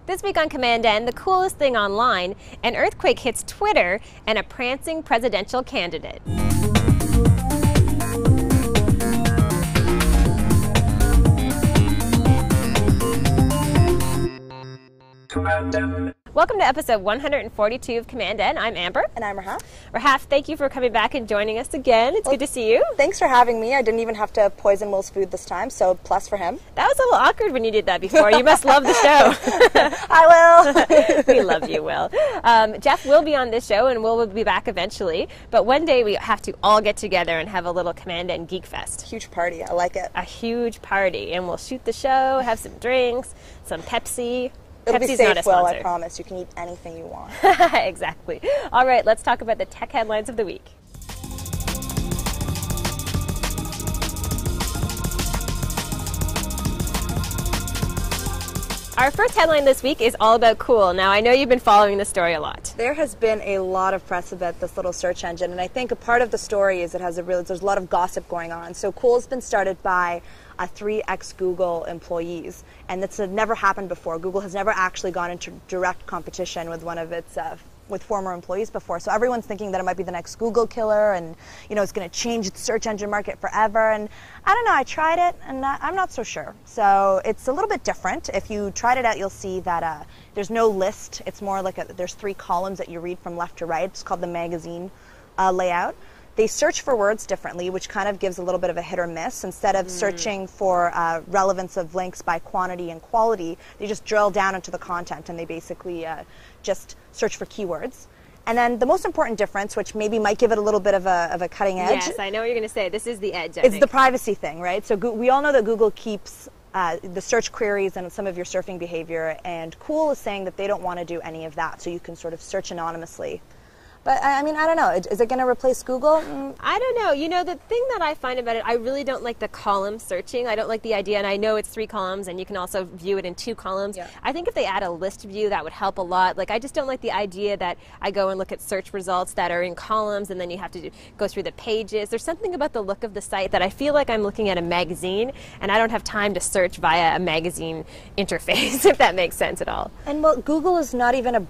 This week on commandN, the coolest thing online, an earthquake hits Twitter and a prancing presidential candidate. Welcome to episode 142 of commandN. I'm Amber. And I'm Rahaf. Rahaf, thank you for coming back and joining us again. It's good to see you. Thanks for having me. I didn't even have to poison Will's food this time, so plus for him. That was a little awkward when you did that before. You must love the show. I will. We love you, Will. Jeff will be on this show, and Will be back eventually. But one day we have to all get together and have a little commandN Geek Fest. Huge party. I like it. A huge party. And we'll shoot the show, have some drinks, some Pepsi. It'll Pepsi's be safe, not a Will, sponsor. I promise. You can eat anything you want. Exactly. All right, let's talk about the tech headlines of the week. Our first headline this week is all about Cuil. Now, I know you've been following this story a lot. There has been a lot of press about this little search engine, and I think a part of the story is there's a lot of gossip going on. So Cuil has been started by 3 ex-Google employees, and that's never happened before. Google has never actually gone into direct competition with one of its with former employees before. So everyone's thinking that it might be the next Google killer, and it's going to change the search engine market forever. And I don't know, I tried it and I'm not so sure. So it's a little bit different. If you tried it out, you'll see that there's no list. It's more like there's 3 columns that you read from left to right. It's called the magazine layout. They search for words differently, which kind of gives a little bit of a hit or miss. Instead of searching for relevance of links by quantity and quality, they just drill down into the content, and they basically just search for keywords. And then the most important difference, which maybe might give it a little bit of a cutting edge. Yes, I know what you're going to say. This is the edge, I It's think. the privacy thing, right? So we all know that Google keeps the search queries and some of your surfing behavior, and Cuil is saying that they don't want to do any of that, so you can sort of search anonymously. But, I mean, I don't know. Is it going to replace Google? I don't know. The thing that I find about it, I really don't like the column searching. I don't like the idea, and I know it's 3 columns, and you can also view it in 2 columns. Yeah. I think if they add a list view, that would help a lot. Like, I just don't like the idea that I go and look at search results that are in columns, and then you have to go through the pages. There's something about the look of the site that I feel like I'm looking at a magazine, and I don't have time to search via a magazine interface, if that makes sense at all. And, well, Google is not even a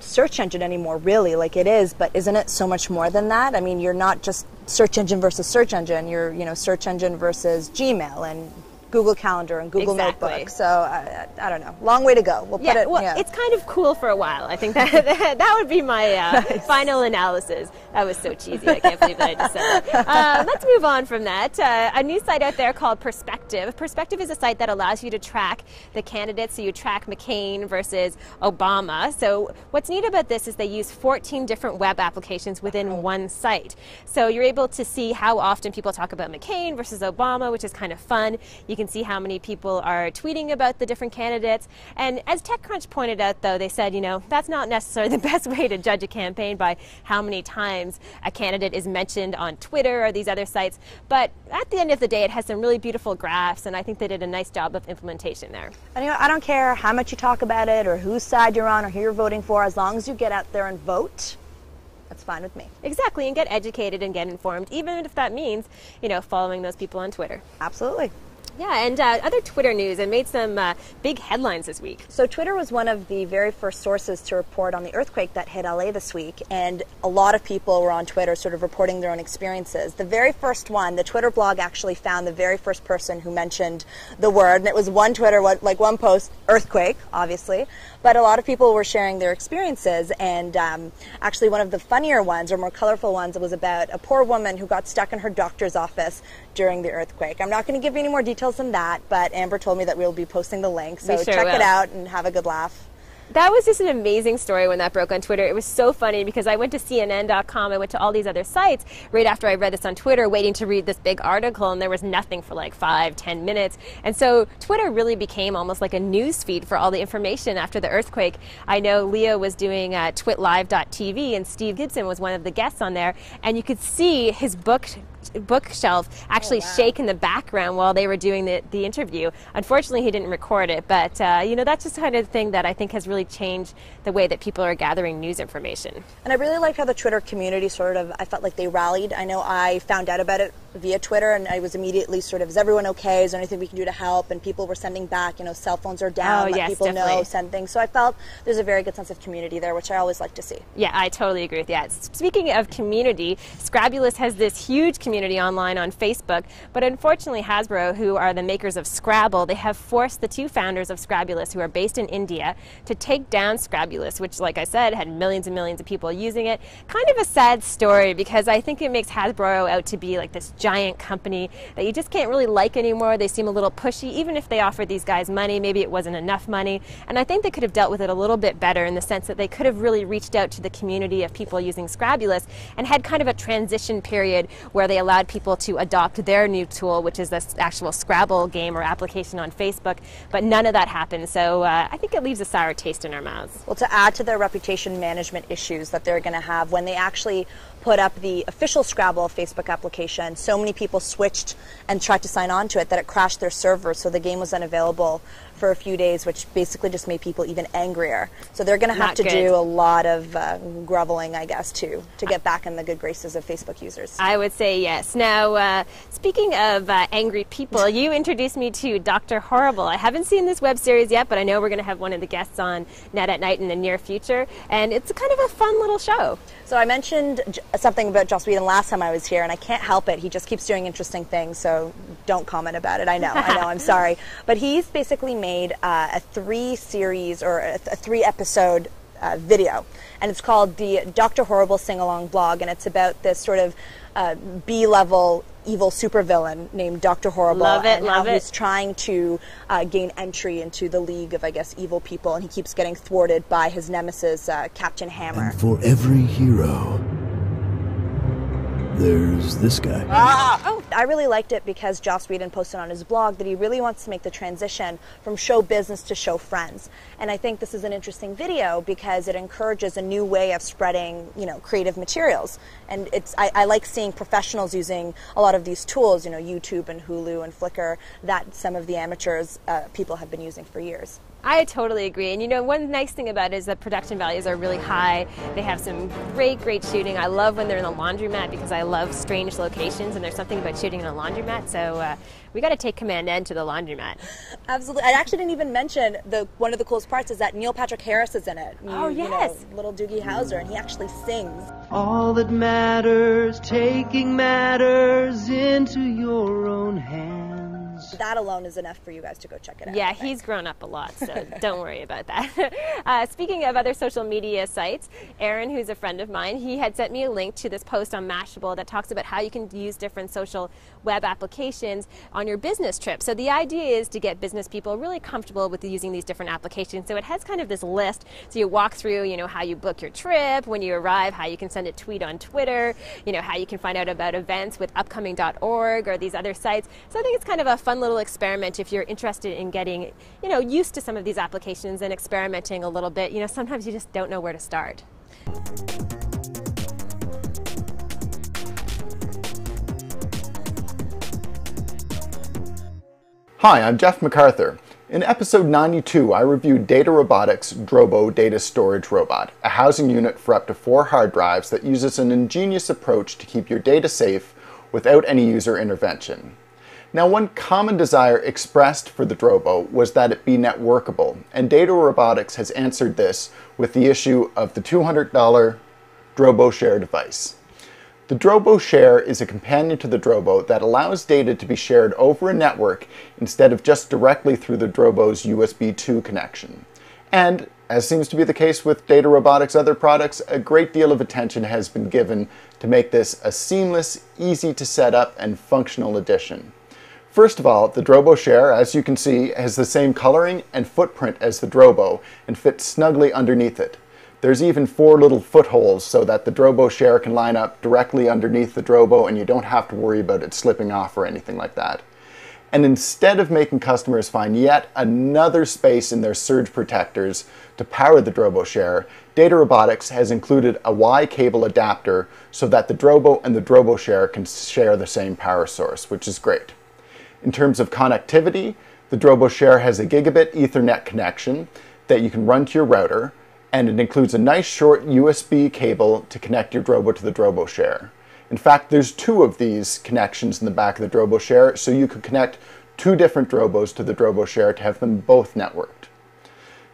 search engine anymore, really. Like, it is, but isn't it so much more than that? I mean, you're not just search engine versus search engine. You're, search engine versus Gmail and Google Calendar and Google Notebook. So I don't know. Long way to go. We'll put it. It's kind of cool for a while. I think that would be my nice. Final analysis. That was so cheesy. I can't believe that I just said that. Let's move on from that. A new site out there called Perspective. Perspective is a site that allows you to track the candidates. So you track McCain versus Obama. So what's neat about this is they use 14 different web applications within one site. So you're able to see how often people talk about McCain versus Obama, which is kind of fun. You can see how many people are tweeting about the different candidates. And as TechCrunch pointed out, though, they said, that's not necessarily the best way to judge a campaign by how many times a candidate is mentioned on Twitter or these other sites. But at the end of the day, it has some really beautiful graphs, and I think they did a nice job of implementation there. And I don't care how much you talk about it or whose side you're on or who you're voting for, as long as you get out there and vote. That's fine with me. Exactly, and get educated and get informed, even if that means, following those people on Twitter. Absolutely. Yeah, and other Twitter news, and made some big headlines this week. So Twitter was one of the very first sources to report on the earthquake that hit LA this week, and a lot of people were on Twitter sort of reporting their own experiences. The very first one, the Twitter blog actually found the very first person who mentioned the word, and it was one post, earthquake, obviously, but a lot of people were sharing their experiences, and actually one of the funnier ones, or more colorful ones, was about a poor woman who got stuck in her doctor's office during the earthquake. I'm not going to give you any more details than that, but Amber told me that we'll be posting the link, so check it out and have a good laugh. That was just an amazing story when that broke on Twitter. It was so funny because I went to CNN.com, I went to all these other sites right after I read this on Twitter, waiting to read this big article, and there was nothing for like 5-10 minutes. And so Twitter really became almost like a news feed for all the information after the earthquake. I know Leo was doing twitlive.tv, and Steve Gibson was one of the guests on there, and you could see his bookshelf actually shake in the background while they were doing the interview. Unfortunately, he didn't record it, but that's just the kind of thing that I think has really changed the way that people are gathering news information. And I really like how the Twitter community I felt like they rallied. I know I found out about it via Twitter, and I was immediately sort of, is everyone okay? Is there anything we can do to help? And people were sending back, cell phones are down, let people know, send things. So I felt there's a very good sense of community there, which I always like to see. Yeah, I totally agree with that. Speaking of community, Scrabulous has this huge community online on Facebook, but unfortunately Hasbro, who are the makers of Scrabble, they have forced the two founders of Scrabulous, who are based in India, to take down Scrabulous, which, like I said, had millions and millions of people using it. Kind of a sad story, because I think it makes Hasbro out to be like this giant company that you just can't really like anymore. They seem a little pushy. Even if they offered these guys money, maybe it wasn't enough money. And I think they could have dealt with it a little bit better, in the sense that they could have really reached out to the community of people using Scrabulous and had kind of a transition period where they allowed people to adopt their new tool, which is this actual Scrabble game or application on Facebook. But none of that happened. So I think it leaves a sour taste in our mouths. Well, to add to their reputation management issues that they're going to have when they actually put up the official Scrabble Facebook application, so many people switched and tried to sign on to it that it crashed their server, so the game was unavailable for a few days, which basically just made people even angrier. So they're going to have to do a lot of groveling, I guess, to get back in the good graces of Facebook users. I would say yes. Now, speaking of angry people, you introduced me to Dr. Horrible. I haven't seen this web series yet, but I know we're going to have one of the guests on Net at Night in the near future, and it's kind of a fun little show. So I mentioned something about Joss Whedon last time I was here, and I can't help it. He just keeps doing interesting things, so don't comment about it. I know, I'm sorry. But he's basically made a 3-series or a 3-episode video, and it's called the Dr. Horrible Sing-Along Blog, and it's about this sort of B-level evil supervillain named Dr. Horrible. Love it, and how he's trying to gain entry into the league of, I guess, evil people, and he keeps getting thwarted by his nemesis, Captain Hammer. And for every hero, there's this guy. Oh, I really liked it because Joss Whedon posted on his blog that he really wants to make the transition from show business to show friends. And I think this is an interesting video because it encourages a new way of spreading, creative materials. And I like seeing professionals using a lot of these tools, YouTube and Hulu and Flickr, that some of the amateurs people have been using for years. I totally agree. And one nice thing about it is that production values are really high. They have some great shooting. I love when they're in the laundromat because I love strange locations, and there's something about shooting in a laundromat. So we got to take commandN to the laundromat. Absolutely. I actually didn't even mention one of the coolest parts is that Neil Patrick Harris is in it. Oh, yes. Little Doogie Howser, and he actually sings. All that matters, taking matters into your own hands. That alone is enough for you guys to go check it out. Yeah, he's grown up a lot, so don't worry about that. Speaking of other social media sites, Aaron, who's a friend of mine, he had sent me a link to this post on Mashable that talks about how you can use different social web applications on your business trip. So the idea is to get business people really comfortable with using these different applications. So it has kind of this list. So you walk through, how you book your trip, when you arrive, how you can send a tweet on Twitter, how you can find out about events with upcoming.org or these other sites. So I think it's kind of a fun little experiment if you're interested in getting, used to some of these applications and experimenting a little bit. Sometimes you just don't know where to start. Hi, I'm Jeff MacArthur. In episode 92, I reviewed Data Robotics' Drobo data storage robot, a housing unit for up to 4 hard drives that uses an ingenious approach to keep your data safe without any user intervention. Now, one common desire expressed for the Drobo was that it be networkable, and Data Robotics has answered this with the issue of the $200 Drobo Share device. The Drobo Share is a companion to the Drobo that allows data to be shared over a network instead of just directly through the Drobo's USB 2 connection. And, as seems to be the case with Data Robotics' other products, a great deal of attention has been given to make this a seamless, easy to set up, and functional addition. First of all, the Drobo Share, as you can see, has the same coloring and footprint as the Drobo and fits snugly underneath it. There's even 4 little footholes so that the Drobo Share can line up directly underneath the Drobo and you don't have to worry about it slipping off or anything like that. And instead of making customers find yet another space in their surge protectors to power the Drobo Share, Data Robotics has included a Y cable adapter so that the Drobo and the Drobo Share can share the same power source, which is great. In terms of connectivity, the Drobo Share has a gigabit Ethernet connection that you can run to your router, and it includes a nice short USB cable to connect your Drobo to the Drobo Share. In fact, there's 2 of these connections in the back of the Drobo Share, so you could connect 2 different Drobos to the Drobo Share to have them both networked.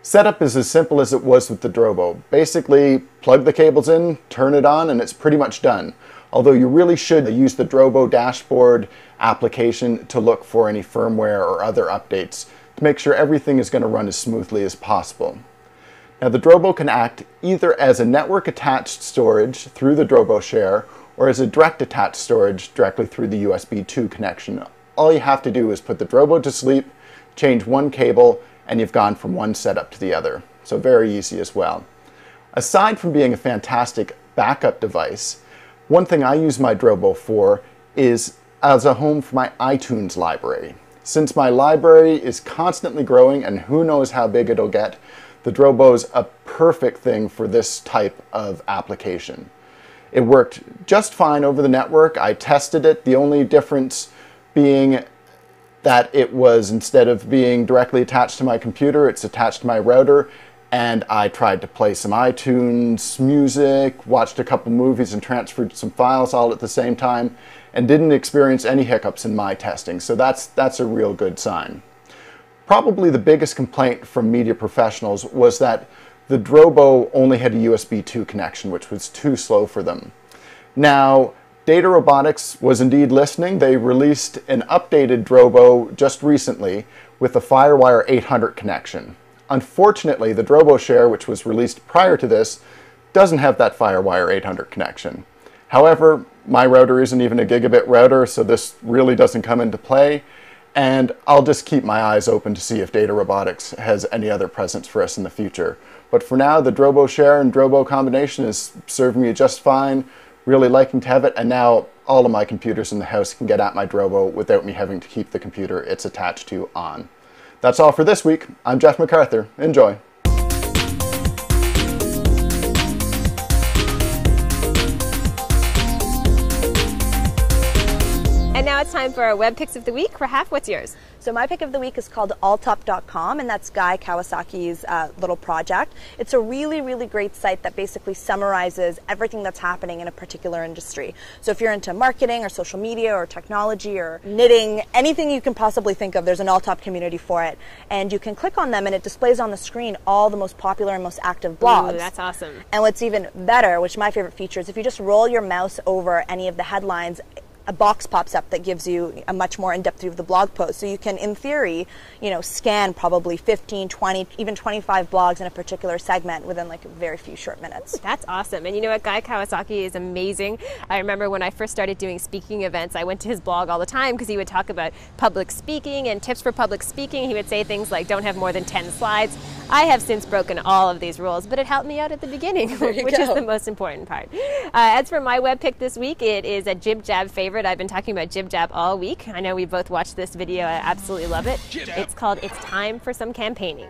Setup is as simple as it was with the Drobo. Basically, plug the cables in, turn it on, and it's pretty much done. Although you really should use the Drobo dashboard application to look for any firmware or other updates to make sure everything is going to run as smoothly as possible. Now, the Drobo can act either as a network attached storage through the Drobo Share or as a direct attached storage directly through the USB 2 connection. All you have to do is put the Drobo to sleep, change one cable, and you've gone from one setup to the other. So very easy as well. Aside from being a fantastic backup device, one thing I use my Drobo for is as a home for my iTunes library. Since my library is constantly growing and who knows how big it'll get, the Drobo's a perfect thing for this type of application. It worked just fine over the network. I tested it. The only difference being that it was, instead of being directly attached to my computer, it's attached to my router. And I tried to play some iTunes music, watched a couple movies and transferred some files all at the same time, and didn't experience any hiccups in my testing. So that's a real good sign. Probably the biggest complaint from media professionals was that the Drobo only had a USB 2 connection, which was too slow for them. Now, Data Robotics was indeed listening. They released an updated Drobo just recently with a FireWire 800 connection. Unfortunately, the Drobo Share, which was released prior to this, doesn't have that FireWire 800 connection. However, my router isn't even a gigabit router, so this really doesn't come into play. And I'll just keep my eyes open to see if Data Robotics has any other presents for us in the future. But for now, the Drobo Share and Drobo combination is serving me just fine, really liking to have it, and now all of my computers in the house can get at my Drobo without me having to keep the computer it's attached to on. That's all for this week. I'm Jeff MacArthur. Enjoy. And now it's time for our web picks of the week. Rahaf, what's yours? So my pick of the week is called alltop.com, and that's Guy Kawasaki's little project. It's a really, really great site that basically summarizes everything that's happening in a particular industry. So if you're into marketing or social media or technology or knitting, anything you can possibly think of, there's an Alltop community for it. And you can click on them and it displays on the screen all the most popular and most active blogs. Ooh, that's awesome. And what's even better, which my favorite feature is, if you just roll your mouse over any of the headlines, a box pops up that gives you a much more in-depth view of the blog post. So you can, in theory, scan probably 15, 20, even 25 blogs in a particular segment within like very few short minutes. That's awesome. And you know what? Guy Kawasaki is amazing. I remember when I first started doing speaking events, I went to his blog all the time because he would talk about public speaking and tips for public speaking. He would say things like, don't have more than 10 slides. I have since broken all of these rules, but it helped me out at the beginning, which is the most important part. As for my web pick this week, it is a Jib Jab favorite. I've been talking about Jib Jab all week. I know we both watched this video. I absolutely love it. It's called It's Time for Some Campaigning.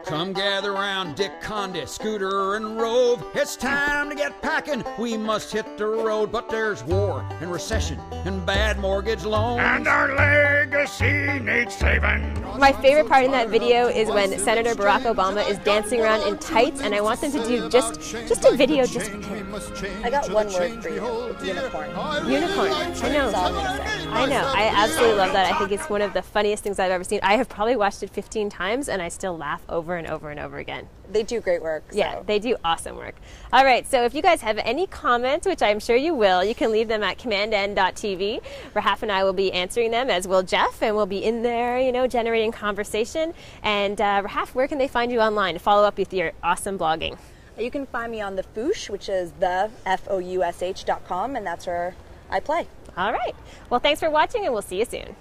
Come gather round Dick Condit, Scooter, and Rove. It's time to get packing. We must hit the road, but there's war and recession and bad mortgage loans. And our legacy needs saving. My favorite part in that video is when Senator Barack Obama is dancing around in tights, and I want them to do just a video just for him. I got one word for you. Unicorn. Unicorn. I know. That's all I'm gonna say. I know. I absolutely love that. I think it's one of the funniest things I've ever seen. I have probably watched it 15 times, and I still laugh over and over and over again. They do great work. So. Yeah, they do awesome work. All right, so if you guys have any comments, which I'm sure you will, you can leave them at commandN.tv. Rahaf and I will be answering them, as will Jeff, and we'll be in there, generating conversation. And Rahaf, where can they find you online to follow up with your awesome blogging? You can find me on the Foush, which is the FOUSH.com, and that's where I play. All right. Well, thanks for watching, and we'll see you soon.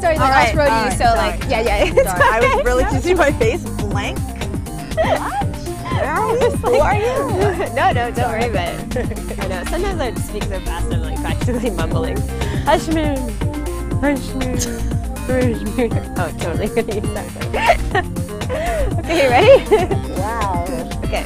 Sorry, the last row to you, so sorry. yeah. It's Sorry, I was really to see my face blank. What? Who are you? No, don't worry about it. I know. Sometimes I speak so fast, I'm like practically mumbling. Hushmoon. Oh, totally. Sorry. Okay, you ready? Wow. Okay.